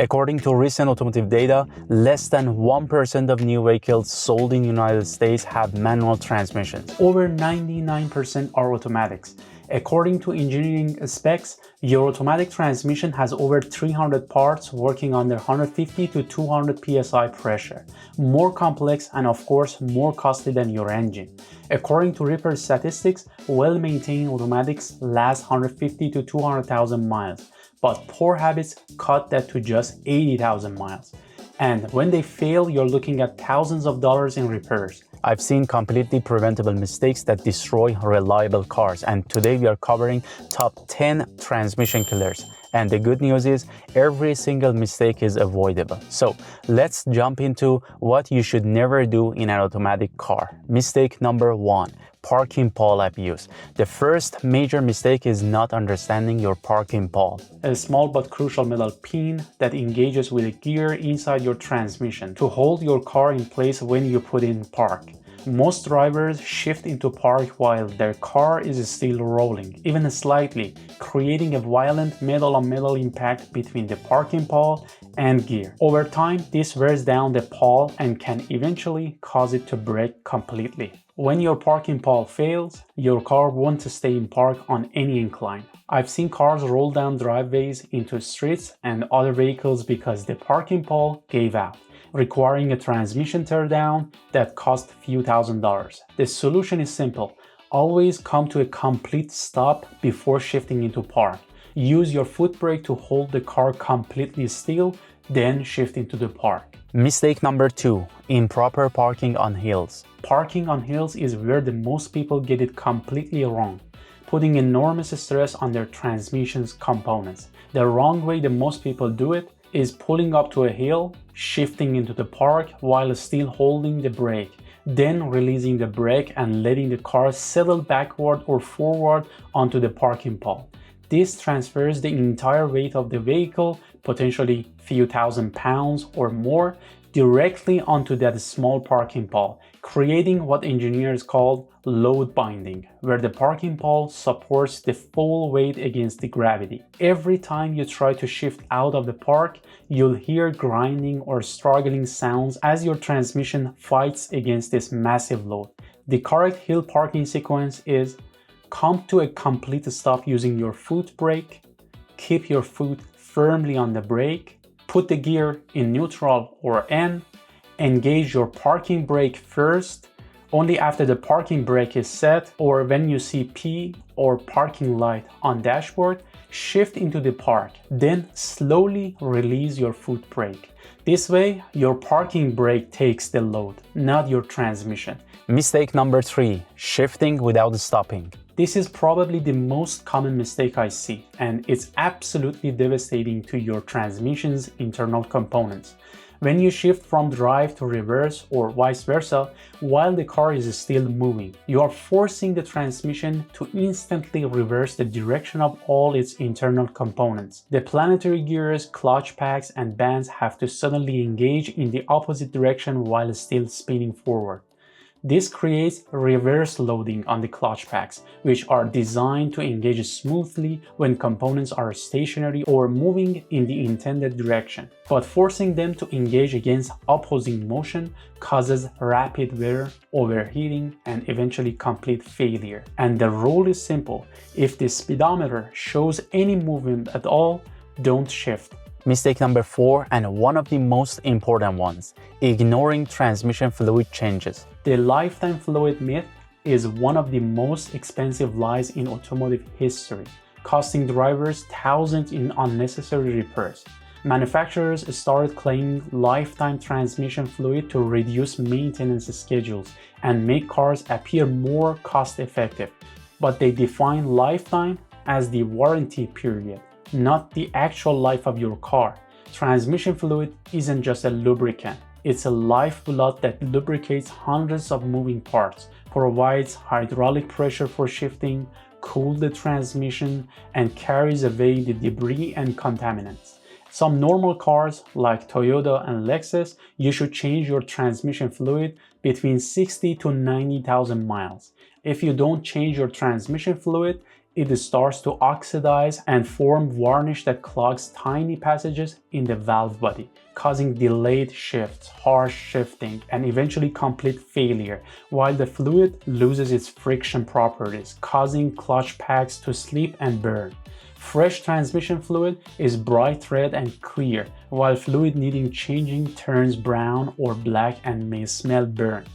According to recent automotive data, less than 1% of new vehicles sold in the United States have manual transmissions. Over 99% are automatics. According to engineering specs, your automatic transmission has over 300 parts working under 150 to 200 psi pressure, more complex and of course more costly than your engine. According to repair statistics, well-maintained automatics last 150 to 200,000 miles, but poor habits cut that to just 80,000 miles. And when they fail, you're looking at thousands of dollars in repairs. I've seen completely preventable mistakes that destroy reliable cars, and today we are covering top 10 transmission killers. And the good news is every single mistake is avoidable. So let's jump into what you should never do in an automatic car. Mistake number 1. Parking pawl abuse. The first major mistake is not understanding your parking pawl. A small but crucial metal pin that engages with a gear inside your transmission to hold your car in place when you put in park. Most drivers shift into park while their car is still rolling, even slightly, creating a violent metal-on-metal impact between the parking pawl and gear. Over time, this wears down the pawl and can eventually cause it to break completely. When your parking pawl fails, your car won't stay in park on any incline. I've seen cars roll down driveways into streets and other vehicles because the parking pawl gave out, requiring a transmission teardown that cost a few $1,000s. The solution is simple. Always come to a complete stop before shifting into park. Use your foot brake to hold the car completely still, then shift into the park. Mistake number 2. Improper parking on hills. Parking on hills is where the most people get it completely wrong, putting enormous stress on their transmission's components. The wrong way the most people do it is pulling up to a hill, shifting into the park while still holding the brake, then releasing the brake and letting the car settle backward or forward onto the parking pawl. This transfers the entire weight of the vehicle, potentially a few £1,000 or more, directly onto that small parking pawl, creating what engineers call load binding, where the parking pawl supports the full weight against the gravity. Every time you try to shift out of the park, you'll hear grinding or struggling sounds as your transmission fights against this massive load. The correct hill parking sequence is: come to a complete stop using your foot brake, keep your foot firmly on the brake, put the gear in neutral or N, engage your parking brake first. Only after the parking brake is set or when you see P or parking light on dashboard, shift into the park. Then slowly release your foot brake. This way, your parking brake takes the load, not your transmission. Mistake number 3. Shifting without stopping. This is probably the most common mistake I see, and it's absolutely devastating to your transmission's internal components. When you shift from drive to reverse or vice versa while the car is still moving, you are forcing the transmission to instantly reverse the direction of all its internal components. The planetary gears, clutch packs, and bands have to suddenly engage in the opposite direction while still spinning forward. This creates reverse loading on the clutch packs, which are designed to engage smoothly when components are stationary or moving in the intended direction. But forcing them to engage against opposing motion causes rapid wear, overheating, and eventually complete failure. And the rule is simple: if the speedometer shows any movement at all, don't shift. Mistake number 4, and one of the most important ones: ignoring transmission fluid changes. The lifetime fluid myth is one of the most expensive lies in automotive history, costing drivers thousands in unnecessary repairs. Manufacturers started claiming lifetime transmission fluid to reduce maintenance schedules and make cars appear more cost-effective, but they define lifetime as the warranty period, not the actual life of your car. Transmission fluid isn't just a lubricant. It's a lifeblood that lubricates hundreds of moving parts, provides hydraulic pressure for shifting, cools the transmission, and carries away the debris and contaminants. Some normal cars like Toyota and Lexus, you should change your transmission fluid between 60 to 90,000 miles. If you don't change your transmission fluid, it starts to oxidize and form varnish that clogs tiny passages in the valve body, causing delayed shifts, harsh shifting, and eventually complete failure, while the fluid loses its friction properties, causing clutch packs to slip and burn. Fresh transmission fluid is bright red and clear, while fluid needing changing turns brown or black and may smell burnt.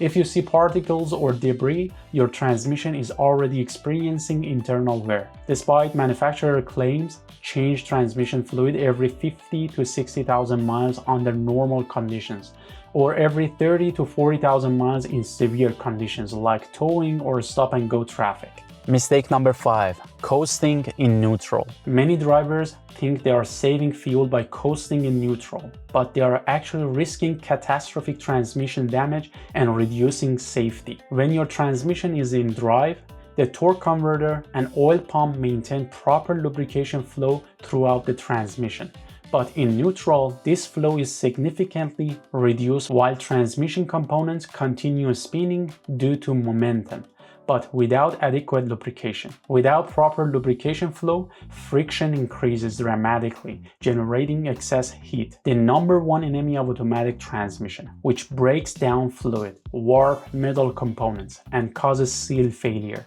If you see particles or debris, your transmission is already experiencing internal wear. Despite manufacturer claims, change transmission fluid every 50 to 60,000 miles under normal conditions, or every 30 to 40,000 miles in severe conditions like towing or stop-and-go traffic. Mistake number 5. Coasting in neutral. Many drivers think they are saving fuel by coasting in neutral, but they are actually risking catastrophic transmission damage and reducing safety. When your transmission is in drive, the torque converter and oil pump maintain proper lubrication flow throughout the transmission. But in neutral, this flow is significantly reduced while transmission components continue spinning due to momentum, but without adequate lubrication. Without proper lubrication flow, friction increases dramatically, generating excess heat, the number one enemy of automatic transmission, which breaks down fluid, warp metal components, and causes seal failure.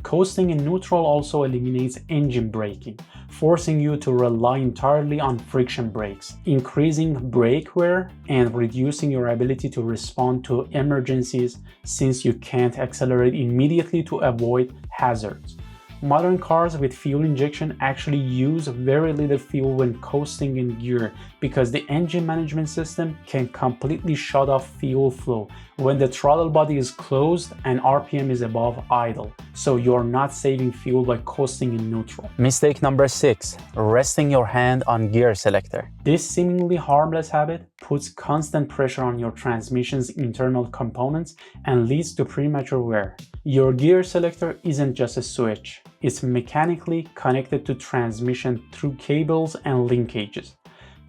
Coasting in neutral also eliminates engine braking, forcing you to rely entirely on friction brakes, increasing brake wear and reducing your ability to respond to emergencies since you can't accelerate immediately to avoid hazards. Modern cars with fuel injection actually use very little fuel when coasting in gear because the engine management system can completely shut off fuel flow when the throttle body is closed and RPM is above idle, so you're not saving fuel by coasting in neutral. Mistake number 6. Resting your hand on gear selector. This seemingly harmless habit puts constant pressure on your transmission's internal components and leads to premature wear. Your gear selector isn't just a switch. It's mechanically connected to transmission through cables and linkages.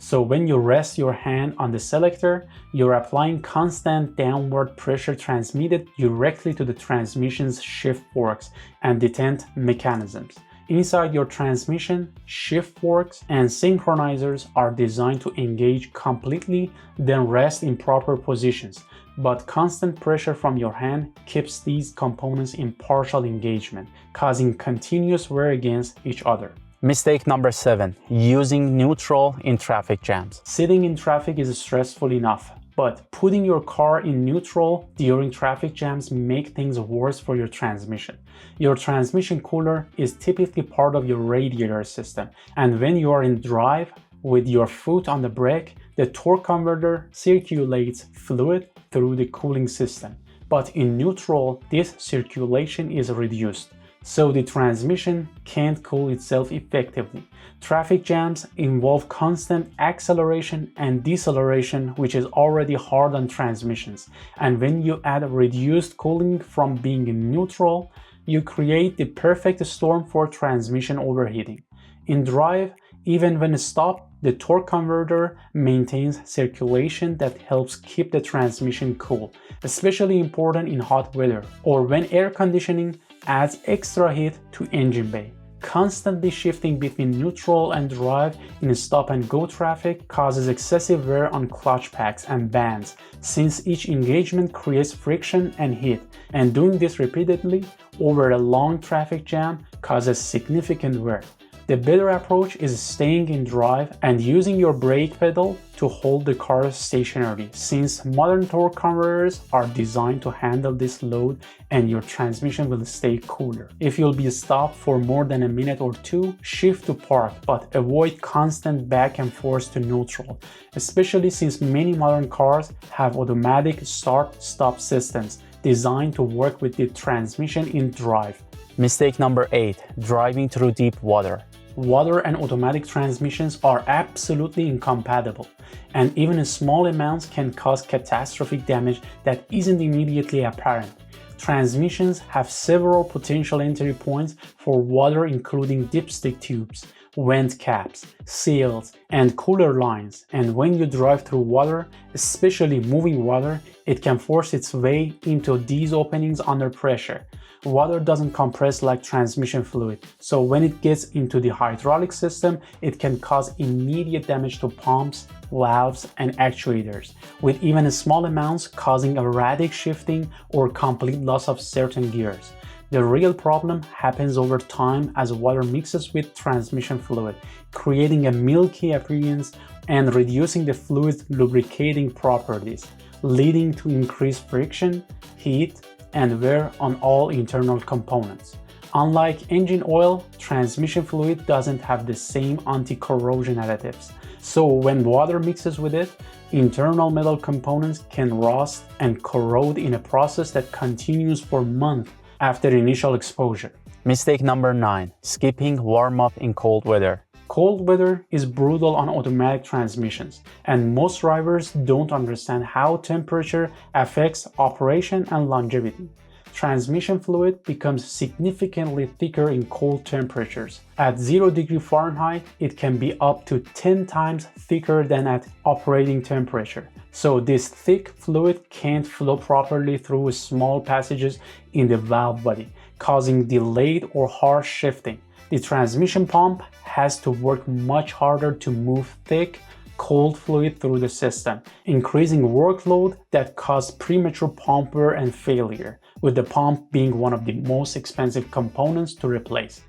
So when you rest your hand on the selector, you're applying constant downward pressure transmitted directly to the transmission's shift forks and detent mechanisms. Inside your transmission, shift forks and synchronizers are designed to engage completely, then rest in proper positions. But constant pressure from your hand keeps these components in partial engagement, causing continuous wear against each other. Mistake number 7. Using neutral in traffic jams. Sitting in traffic is stressful enough, but putting your car in neutral during traffic jams make things worse for your transmission. Your transmission cooler is typically part of your radiator system, and when you are in drive with your foot on the brake, the torque converter circulates fluid through the cooling system. But in neutral, this circulation is reduced, so the transmission can't cool itself effectively. Traffic jams involve constant acceleration and deceleration, which is already hard on transmissions. And when you add reduced cooling from being in neutral, you create the perfect storm for transmission overheating. In drive, even when stopped, the torque converter maintains circulation that helps keep the transmission cool, especially important in hot weather or when air conditioning adds extra heat to engine bay. Constantly shifting between neutral and drive in stop-and-go traffic causes excessive wear on clutch packs and bands, since each engagement creates friction and heat, and doing this repeatedly over a long traffic jam causes significant wear. The better approach is staying in drive and using your brake pedal to hold the car stationary, since modern torque converters are designed to handle this load and your transmission will stay cooler. If you'll be stopped for more than a minute or two, shift to park, but avoid constant back and forth to neutral, especially since many modern cars have automatic start-stop systems designed to work with the transmission in drive. Mistake number 8. Driving through deep water. Water and automatic transmissions are absolutely incompatible, and even small amounts can cause catastrophic damage that isn't immediately apparent. Transmissions have several potential entry points for water, including dipstick tubes, vent caps, seals, and cooler lines. And when you drive through water, especially moving water, it can force its way into these openings under pressure. Water doesn't compress like transmission fluid, so when it gets into the hydraulic system, it can cause immediate damage to pumps, valves, and actuators, with even small amounts causing erratic shifting or complete loss of certain gears. The real problem happens over time as water mixes with transmission fluid, creating a milky appearance and reducing the fluid's lubricating properties, leading to increased friction, heat, and wear on all internal components. Unlike engine oil, transmission fluid doesn't have the same anti-corrosion additives. So when water mixes with it, internal metal components can rust and corrode in a process that continues for months after initial exposure. Mistake number 9. Skipping warm-up in cold weather. Cold weather is brutal on automatic transmissions, and most drivers don't understand how temperature affects operation and longevity. Transmission fluid becomes significantly thicker in cold temperatures. At 0 degree Fahrenheit, it can be up to 10 times thicker than at operating temperature. So this thick fluid can't flow properly through small passages in the valve body, causing delayed or harsh shifting. The transmission pump has to work much harder to move thick, cold fluid through the system, increasing workload that causes premature pump wear and failure, with the pump being one of the most expensive components to replace.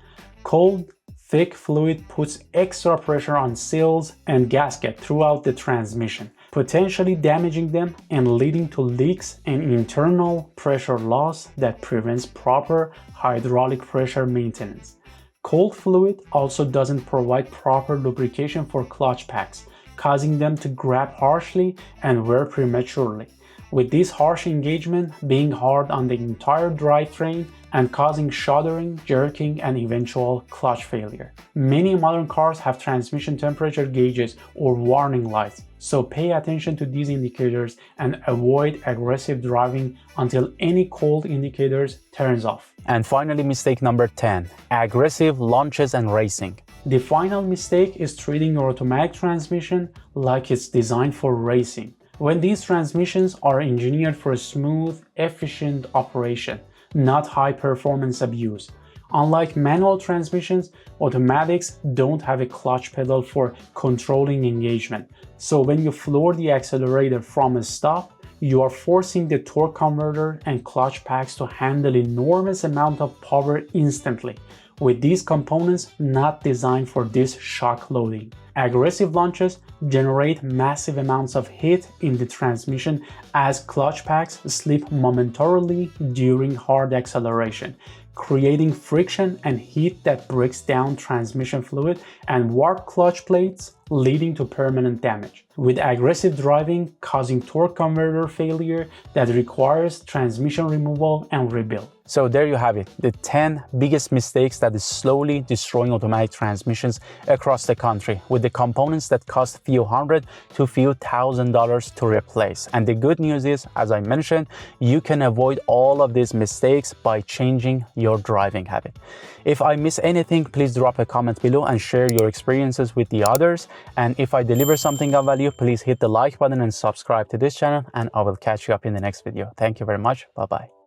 Cold, thick fluid puts extra pressure on seals and gasket throughout the transmission, potentially damaging them and leading to leaks and internal pressure loss that prevents proper hydraulic pressure maintenance. Cold fluid also doesn't provide proper lubrication for clutch packs, causing them to grab harshly and wear prematurely, with this harsh engagement being hard on the entire drivetrain and causing shuddering, jerking, and eventual clutch failure. Many modern cars have transmission temperature gauges or warning lights, so pay attention to these indicators and avoid aggressive driving until any cold indicators turns off. And finally, mistake number 10, aggressive launches and racing. The final mistake is treating your automatic transmission like it's designed for racing, when these transmissions are engineered for smooth, efficient operation, not high-performance abuse. Unlike manual transmissions, automatics don't have a clutch pedal for controlling engagement. So when you floor the accelerator from a stop, you are forcing the torque converter and clutch packs to handle enormous amount of power instantly, with these components not designed for this shock loading. Aggressive launches generate massive amounts of heat in the transmission as clutch packs slip momentarily during hard acceleration, creating friction and heat that breaks down transmission fluid and warp clutch plates, leading to permanent damage, with aggressive driving causing torque converter failure that requires transmission removal and rebuild. So there you have it, the 10 biggest mistakes that is slowly destroying automatic transmissions across the country, with the components that cost a few hundred to a few $1,000s to replace. And the good news is, as I mentioned, you can avoid all of these mistakes by changing your driving habit. If I miss anything, please drop a comment below and share your experiences with the others. And if I deliver something of value, please hit the like button and subscribe to this channel, and I will catch you up in the next video. Thank you very much. Bye-bye.